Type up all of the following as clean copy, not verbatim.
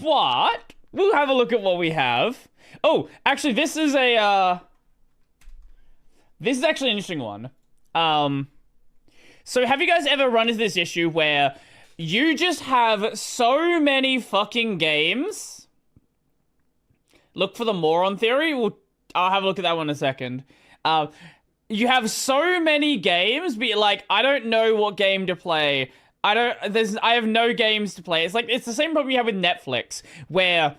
but we'll have a look at what we have. Oh, actually, this is actually an interesting one. So have you guys ever run into this issue where you just have so many fucking games? Look for the moron theory. I'll have a look at that one in a second. You have so many games, but you're like, I don't know what game to play. I have no games to play. It's the same problem you have with Netflix, where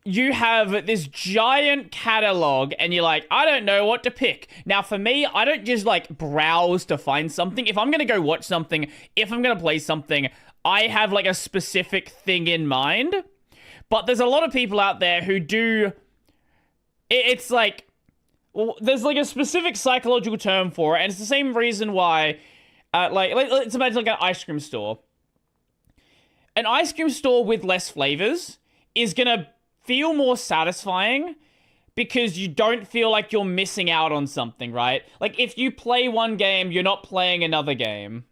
you have this giant catalog and you're like, I don't know what to pick. Now, for me, I don't just like browse to find something. If I'm going to go watch something, if I'm going to play something, I have like a specific thing in mind. But there's a lot of people out there who do. It's like, well, there's like a specific psychological term for it. And it's the same reason why, let's imagine like an ice cream store. An ice cream store with less flavors is going to feel more satisfying because you don't feel like you're missing out on something, right? Like, if you play one game, you're not playing another game.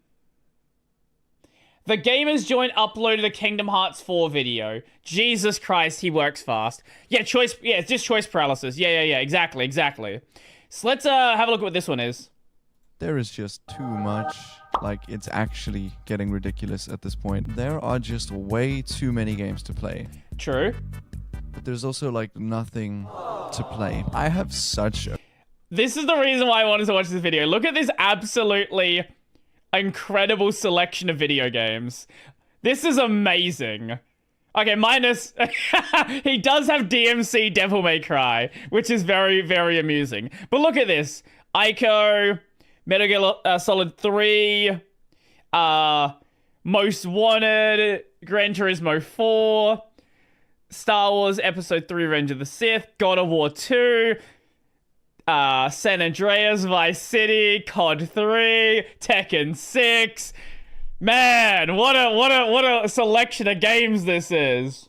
The Gamers Joint uploaded a Kingdom Hearts 4 video. Jesus Christ, he works fast. Yeah, it's just choice paralysis. Yeah, exactly. So let's have a look at what this one is. There is just too much. Like, it's actually getting ridiculous at this point. There are just way too many games to play. True. But there's also, like, nothing to play. I have such a... This is the reason why I wanted to watch this video. Look at this absolutely incredible selection of video games. This is amazing. Okay, minus... he does have DMC Devil May Cry, which is very, very amusing. But look at this. Ico, Metal Gear Solid 3, Most Wanted, Gran Turismo 4... Star Wars Episode 3 Revenge of the Sith, God of War 2, San Andreas, Vice City, COD 3, Tekken 6. Man, what a selection of games this is.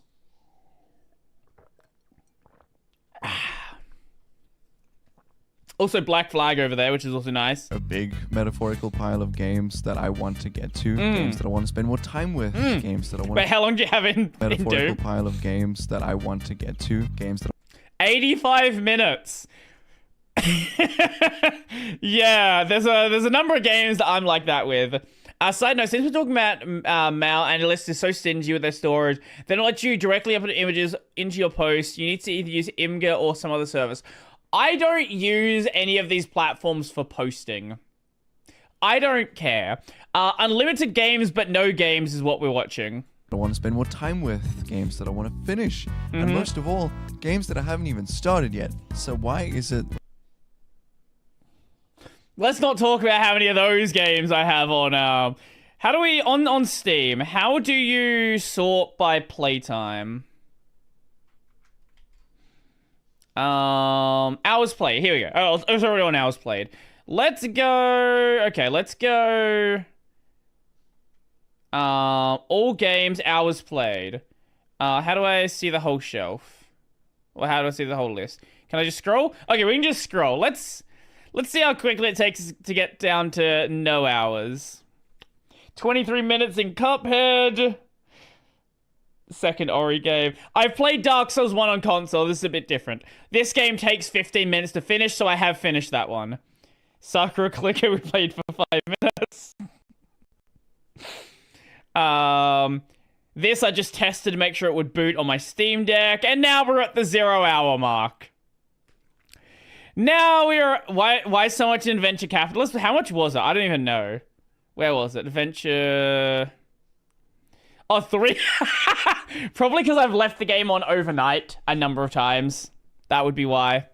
Also Black Flag over there, which is also nice. A big metaphorical pile of games that I want to get to, games that I want to spend more time with, games that I want. But how long do you have in metaphorical pile of games that I want to get to, games that 85 minutes. Yeah, there's a number of games that I'm like that with. Side note, since we're talking about Mal, analysts are so stingy with their storage, they don't let you directly upload images into your post. You need to either use Imgur or some other service. I don't use any of these platforms for posting. I don't care. Unlimited games, but no games is what we're watching. I want to spend more time with, games that I want to finish, and most of all, games that I haven't even started yet. So why is it... Let's not talk about how many of those games I have on, how do we, on Steam, how do you sort by playtime? Hours played. Here we go. Oh, it was already on hours played. Let's go. Okay, let's go. All games, hours played. How do I see the whole shelf? Or how do I see the whole list? Can I just scroll? Okay, we can just scroll. Let's see how quickly it takes to get down to no hours. 23 minutes in Cuphead. Second Ori game. I've played Dark Souls 1 on console. This is a bit different. This game takes 15 minutes to finish, so I have finished that one. Sakura Clicker, we played for 5 minutes. This I just tested to make sure it would boot on my Steam Deck, and now we're at the 0 hour mark. Now we are... Why so much in Venture Capitalist? How much was it? I don't even know. Where was it? Venture... Oh, 3. Probably because I've left the game on overnight a number of times. That would be why.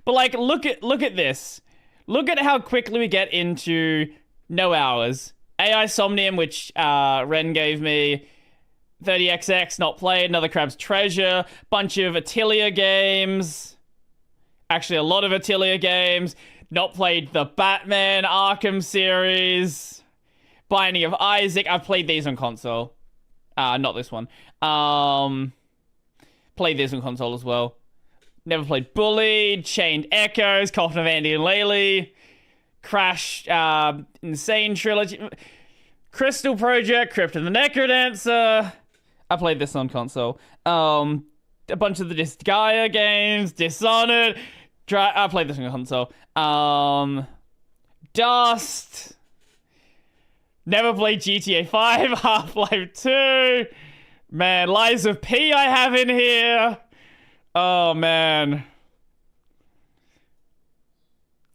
But like, look at this. Look at how quickly we get into no hours. AI Somnium, which Ren gave me. 30XX, not played. Another Crab's Treasure. Bunch of Atelier games. Actually, a lot of Atelier games. Not played the Batman Arkham series. Binding of Isaac. I've played these on console. Not this one. Played this on console as well. Never played Bullied, Chained Echoes, Coffin of Andy and Laylee, Crash, Insane Trilogy. Crystal Project, Crypt of the Necrodancer. I played this on console. A bunch of the Disgaea games, Dishonored. I played this on console. Dust. Never played GTA 5, Half-Life 2. Man, Lies of P I have in here. Oh, man.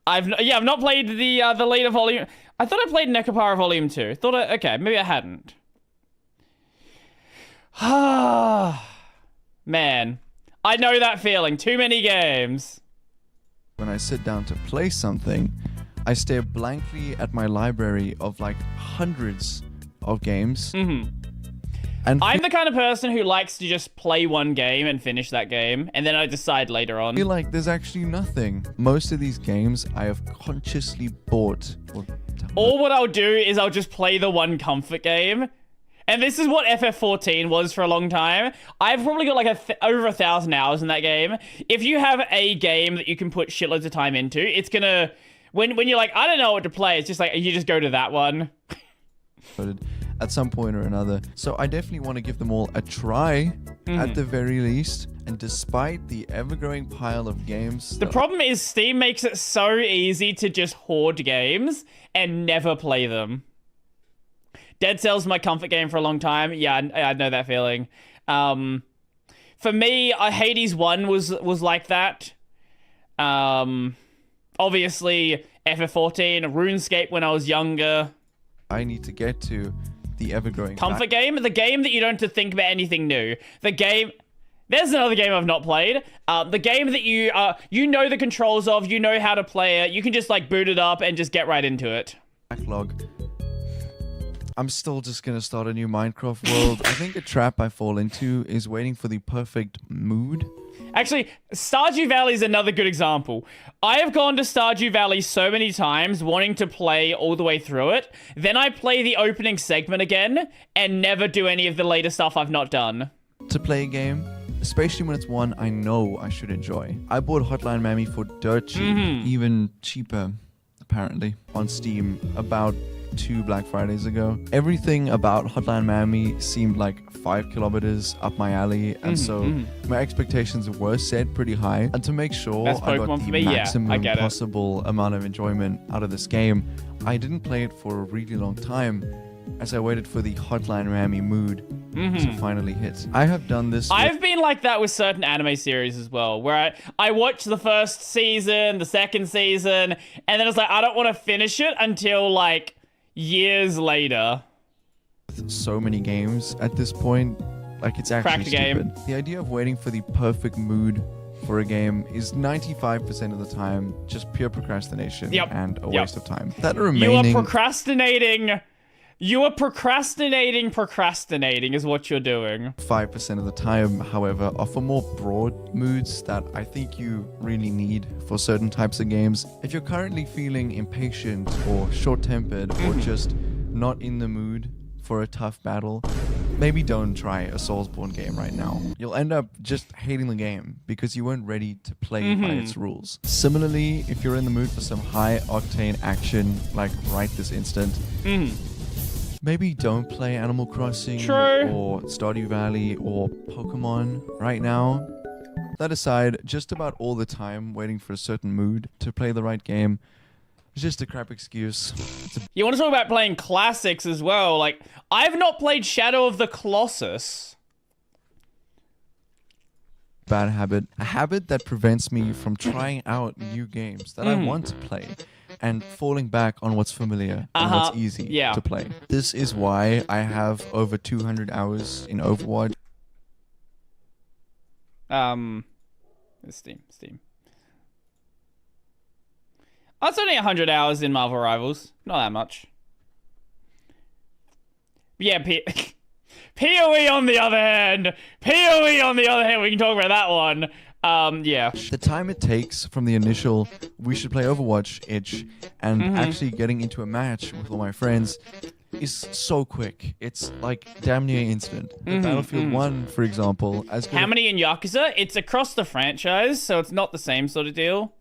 I've not played the later volume. I thought I played Nekopara Volume 2. Okay, maybe I hadn't. Man, I know that feeling. Too many games. When I sit down to play something, I stare blankly at my library of like hundreds of games. And I'm the kind of person who likes to just play one game and finish that game, and then I decide later on. I feel like there's actually nothing. Most of these games I have consciously bought. All what I'll do is I'll just play the one comfort game. And this is what FF14 was for a long time. I've probably got like over 1,000 hours in that game. If you have a game that you can put shitloads of time into, it's gonna... When you're like, I don't know what to play, it's just like, you just go to that one. At some point or another. So I definitely want to give them all a try, at the very least. And despite the ever-growing pile of games... The problem is Steam makes it so easy to just hoard games and never play them. Dead Cell's my comfort game for a long time. Yeah, I know that feeling. For me, Hades 1 was like that. Obviously, FF14, RuneScape when I was younger. I need to get to the ever-growing... Comfort game? The game that you don't have to think about anything new. The game... There's another game I've not played. The game that you know the controls of, you know how to play it. You can just like boot it up and just get right into it. Backlog. I'm still just gonna start a new Minecraft world. I think a trap I fall into is waiting for the perfect mood. Actually, Stardew Valley is another good example. I have gone to Stardew Valley so many times wanting to play all the way through it. Then I play the opening segment again and never do any of the later stuff I've not done. To play a game, especially when it's one I know I should enjoy. I bought Hotline Miami for dirt cheap, even cheaper, apparently, on Steam about 2 Black Fridays ago. Everything about Hotline Miami seemed like 5 kilometers up my alley, and so my expectations were set pretty high. And to make sure I got the maximum possible amount of enjoyment out of this game, I didn't play it for a really long time as I waited for the Hotline Miami mood to finally hit. I have done this. I've been like that with certain anime series as well, where I watch the first season, the second season, and then it's like, I don't want to finish it until like years later. So many games at this point, like it's actually stupid. The idea of waiting for the perfect mood for a game is 95% of the time just pure procrastination and a waste of time. That remaining... You are procrastinating is what you're doing. 5% of the time, however, are for more broad moods that I think you really need for certain types of games. If you're currently feeling impatient or short-tempered or just not in the mood for a tough battle, maybe don't try a Soulsborne game right now. You'll end up just hating the game because you weren't ready to play by its rules. Similarly, if you're in the mood for some high-octane action, like right this instant, maybe don't play Animal Crossing or Stardew Valley or Pokemon right now. That aside, just about all the time waiting for a certain mood to play the right game is just a crap excuse. You want to talk about playing classics as well? Like, I've not played Shadow of the Colossus. Bad habit. A habit that prevents me from trying out new games that I want to play and falling back on what's familiar and what's easy to play. This is why I have over 200 hours in Overwatch. Steam. That's only 100 hours in Marvel Rivals. Not that much. Yeah, PoE on the other hand. We can talk about that one. Yeah. The time it takes from the initial we should play Overwatch itch and actually getting into a match with all my friends is so quick. It's like damn near instant. Battlefield 1, for example, how many in Yakuza? It's across the franchise, so it's not the same sort of deal.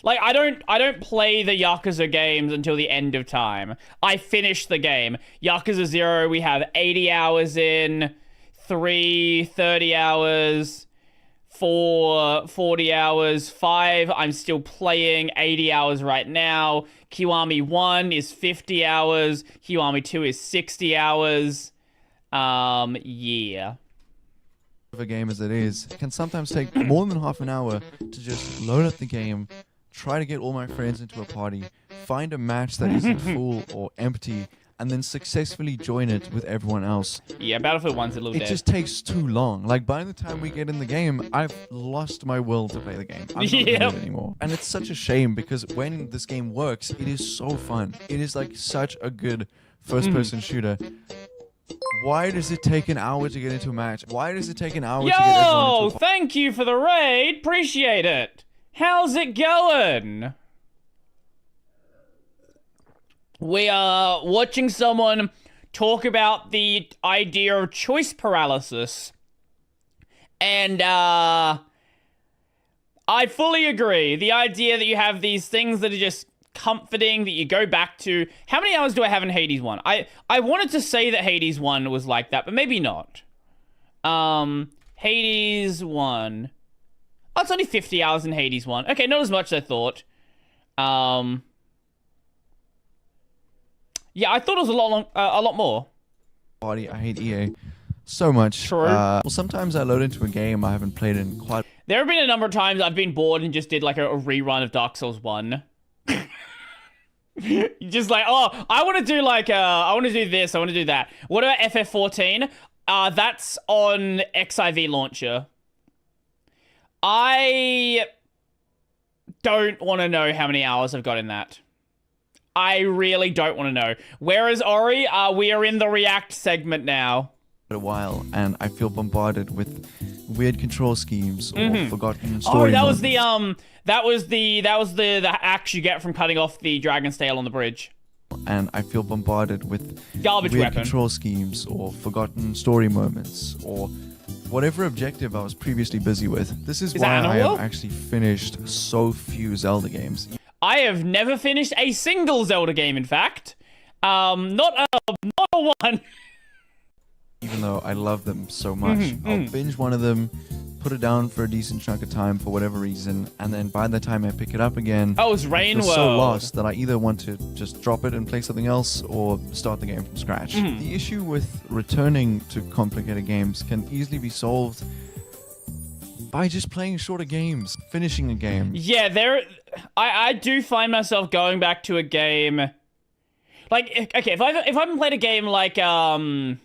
Like, I don't play the Yakuza games until the end of time. I finish the game. Yakuza 0, we have 80 hours in, 3, 30 hours, 4, 40 hours, 5, I'm still playing, 80 hours right now. Kiwami 1 is 50 hours. Kiwami 2 is 60 hours. Yeah. Of a game as it is, it can sometimes take more than half an hour to just load up the game, try to get all my friends into a party, find a match that isn't full or empty, and then successfully join it with everyone else. Yeah, Battlefield 1's a little It dead. just takes too long. Like, by the time we get in the game, I've lost my will to play the game. I'm not in it anymore. And it's such a shame because when this game works, it is so fun. It is like such a good first-person shooter. Why does it take an hour to get into a match? Why does it take an hour to get everyone Yo, into a thank you for the raid. Appreciate it. How's it going? We are watching someone talk about the idea of choice paralysis. And, I fully agree. The idea that you have these things that are just comforting, that you go back to. How many hours do I have in Hades 1? I wanted to say that Hades 1 was like that, but maybe not. Hades 1. Oh, it's only 50 hours in Hades 1. Okay, not as much as I thought. Yeah, I thought it was a lot more. party? I hate EA so much. True. Well, sometimes I load into a game I haven't played in quite. There have been a number of times I've been bored and just did like a rerun of Dark Souls 1. Just like, oh, I want to do like, I want to do this, I want to do that. What about FF14? That's on XIV launcher. I don't want to know how many hours I've got in that. I really don't want to know. Whereas Ori, we are in the React segment now. A while, and I feel bombarded with weird control schemes or forgotten story. Oh, that moments. was the axe you get from cutting off the dragon's tail on the bridge. And I feel bombarded with Garbage weird weapon. control schemes or forgotten story moments or whatever objective I was previously busy with. This is why that I Animal? have actually finished so few Zelda games. I have never finished a single Zelda game, in fact. Not a one. Even though I love them so much. I'll binge one of them, put it down for a decent chunk of time for whatever reason, and then by the time I pick it up again, Oh, it's Rain I feel World. so lost that I either want to just drop it and play something else or start the game from scratch. The issue with returning to complicated games can easily be solved by just playing shorter games, finishing a game. Yeah, I do find myself going back to a game. Like, okay, if I haven't played a game like a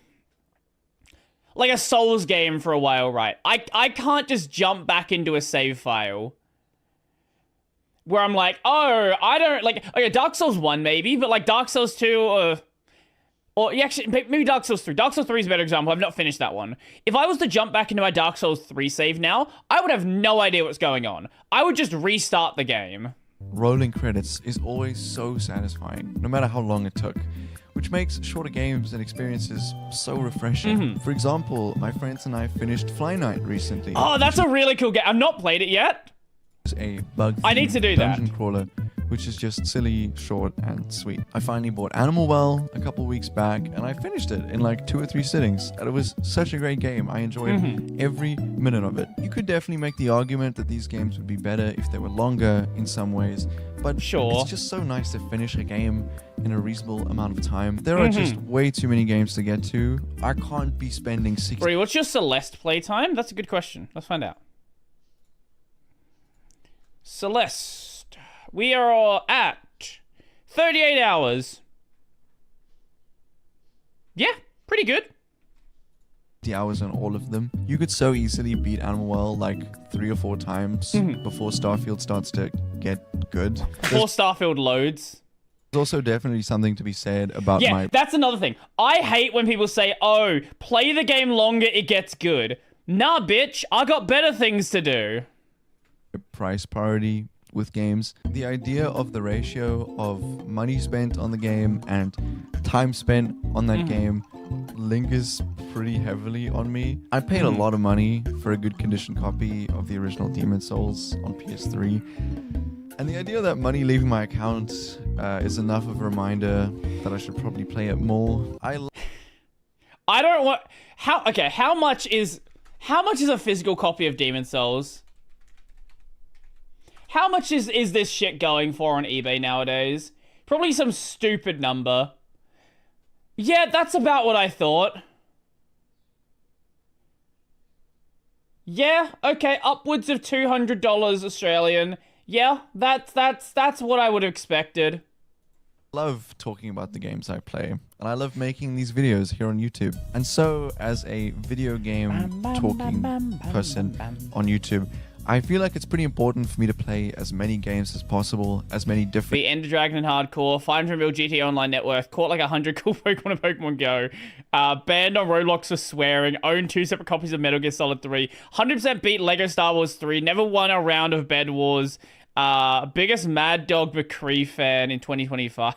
Souls game for a while, right? I can't just jump back into a save file where I'm like, oh, I don't like. Okay, Dark Souls 1 maybe, but like Dark Souls 2 or yeah, actually, maybe Dark Souls 3. Dark Souls 3 is a better example. I've not finished that one. If I was to jump back into my Dark Souls 3 save now, I would have no idea what's going on. I would just restart the game. Rolling credits is always so satisfying, no matter how long it took, which makes shorter games and experiences so refreshing. For example, my friends and I finished Fly Night recently. Oh, that's a really cool game. I've not played it yet. It's a bug. I need to do that. Dungeon crawler, which is just silly, short, and sweet. I finally bought Animal Well a couple weeks back, and I finished it in like 2 or 3 sittings, and it was such a great game. I enjoyed every minute of it. You could definitely make the argument that these games would be better if they were longer in some ways, but Sure. it's just so nice to finish a game in a reasonable amount of time. There are just way too many games to get to. I can't be spending 60 Brodie, what's your Celeste playtime? That's a good question. Let's find out. Celeste. We are at 38 hours. Yeah, pretty good. hours on all of them. You could so easily beat Animal Well like 3 or 4 times before Starfield starts to get good. Before Starfield loads. There's also definitely something to be said about Yeah, my that's another thing. I hate when people say, oh, play the game longer, it gets good. Nah, bitch, I got better things to do. price priority with games. The idea of the ratio of money spent on the game and time spent on that game lingers pretty heavily on me. I paid a lot of money for a good condition copy of the original Demon's Souls on PS3. And the idea that money leaving my account is enough of a reminder that I should probably play it more. I don't want... How much is a physical copy of Demon Souls? How much is this shit going for on eBay nowadays? Probably some stupid number. Yeah, that's about what I thought. Yeah, okay, upwards of $200 Australian. Yeah, that's what I would have expected. I love talking about the games I play, and I love making these videos here on YouTube. And so, as a video game talking person on YouTube, I feel like it's pretty important for me to play as many games as possible, as many different... Be Ender Dragon in Hardcore, 500 mil GT Online net worth, caught like 100 cool Pokemon in Pokemon Go, banned on Roblox for swearing, owned 2 separate copies of Metal Gear Solid 3, 100% beat Lego Star Wars 3, never won a round of Bed Wars, biggest Mad Dog McCree fan in 2025.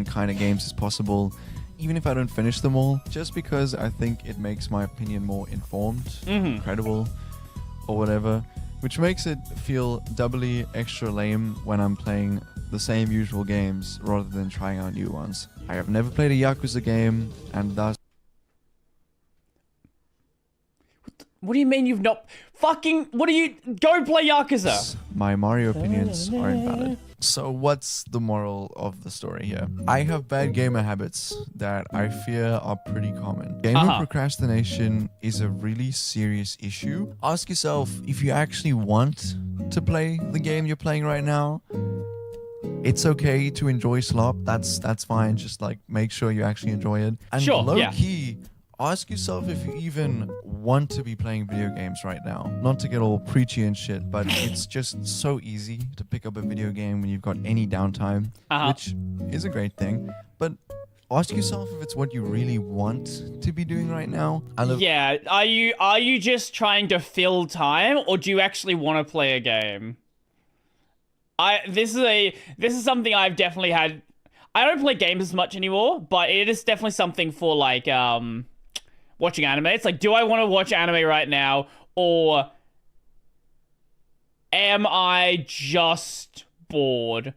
Kind of games as possible, even if I don't finish them all, just because I think it makes my opinion more informed, credible, or whatever. Which makes it feel doubly extra lame when I'm playing the same usual games rather than trying out new ones. I have never played a Yakuza game, and thus... What do you mean you've not... Fucking... What do you... Go play Yakuza! My Mario opinions are invalid. So what's the moral of the story here? I have bad gamer habits that I fear are pretty common. Gamer procrastination is a really serious issue. Ask yourself if you actually want to play the game you're playing right now. It's okay to enjoy slop. That's fine. Just like make sure you actually enjoy it. And low-key, ask yourself if you even want to be playing video games right now. Not to get all preachy and shit, but it's just so easy to pick up a video game when you've got any downtime, which is a great thing. But ask yourself if it's what you really want to be doing right now. Yeah, are you just trying to fill time, or do you actually want to play a game? This is something I've definitely had. I don't play games as much anymore, but it is definitely something for like watching anime. It's like, do I want to watch anime right now, or am I just bored?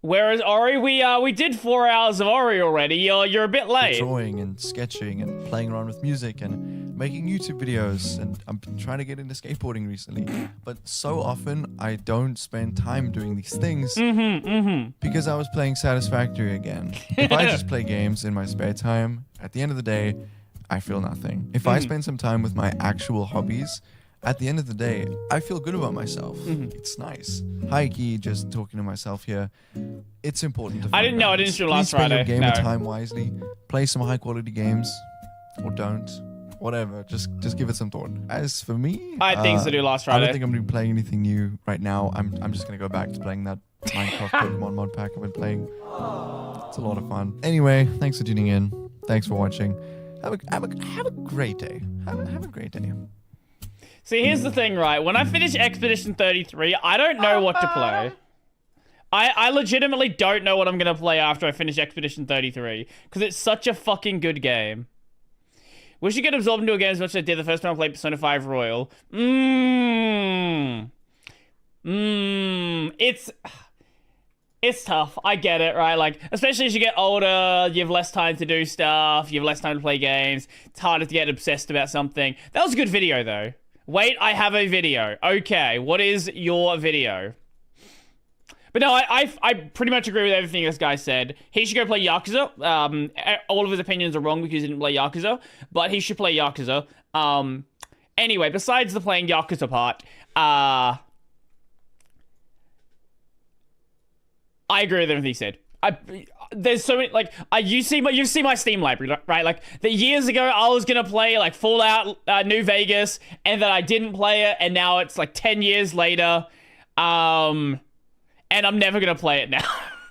Whereas Ori, we did 4 hours of Ori already. You're a bit late. Drawing and sketching and playing around with music and making YouTube videos, and I'm trying to get into skateboarding recently. But so often I don't spend time doing these things because I was playing Satisfactory again. If I just play games in my spare time, at the end of the day, I feel nothing. If I spend some time with my actual hobbies, at the end of the day, I feel good about myself. It's nice. High-key, just talking to myself here. It's important to find I didn't know. I didn't do last Friday. Spend your gamer time wisely. Play some high-quality games, or don't. Whatever. Just give it some thought. As for me, I had things to do last Friday. I don't think I'm gonna be playing anything new right now. I'm just gonna go back to playing that Minecraft Pokemon mod pack I've been playing. It's a lot of fun. Anyway, thanks for tuning in. Thanks for watching. Have a great day. Have a great day. See, here's the thing, right? When I finish Expedition 33, I don't know what to play. I legitimately don't know what I'm going to play after I finish Expedition 33, because it's such a fucking good game. Wish you could absorb into a game as much as I did the first time I played Persona 5 Royal. It's tough. I get it, right? Like, especially as you get older, you have less time to do stuff, you have less time to play games. It's harder to get obsessed about something. That was a good video, though. Wait, I have a video. Okay, what is your video? But no, I pretty much agree with everything this guy said. He should go play Yakuza. All of his opinions are wrong because he didn't play Yakuza, but he should play Yakuza. Anyway, besides the playing Yakuza part, I agree with everything he said. There's so many, like, you see my Steam library, right? Like, years ago, I was gonna play, like, Fallout New Vegas, and then I didn't play it, and now it's, like, 10 years later, and I'm never gonna play it now.